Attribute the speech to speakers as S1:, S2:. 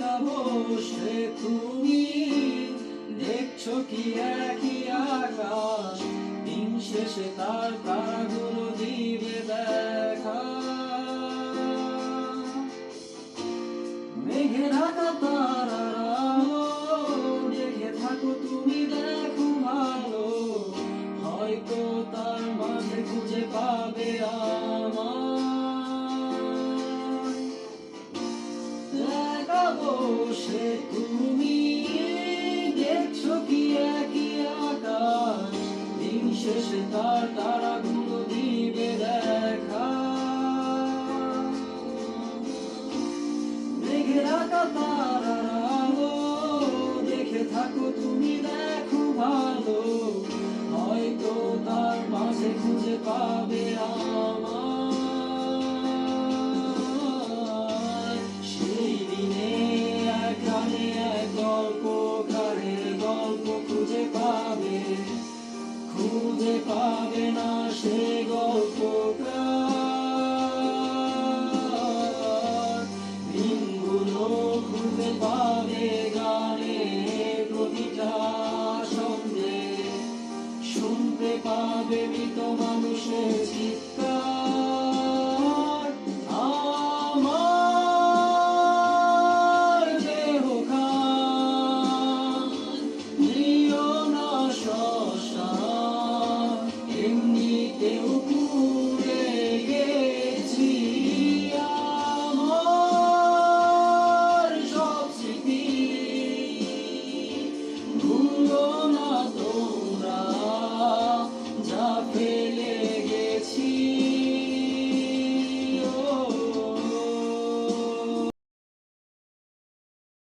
S1: একা বসে তুমি দেখছো কি একই আকাশ, দিন শেষে তার তারাগুলো দিবে দেখা। মেঘে ঢাকা তারার আলো দেখে থাকো তুমি, দেখো ভালো, হয়তো তার মাঝে খুঁজে পাবে আমায়। একা বসে তুমি দেখছো কি একই আকাশ, দিন শেষে তার তারাগুলো দিবে দেখা। মেঘের আকা তারার আলো দেখে থাকো তুমি, দেখো ভালো, হয়তো তার মাঝে খুঁজে পাবে আমায়। সেই দিনে এক গানে এক গল্পকারের গল্প খুঁজে পাবে, খুঁজে পাবে না সে গল্পকার। দিনগুলো খুঁজে পাবে গানে প্রতিটা সঙ্গে, শুনতে পাবে তোমার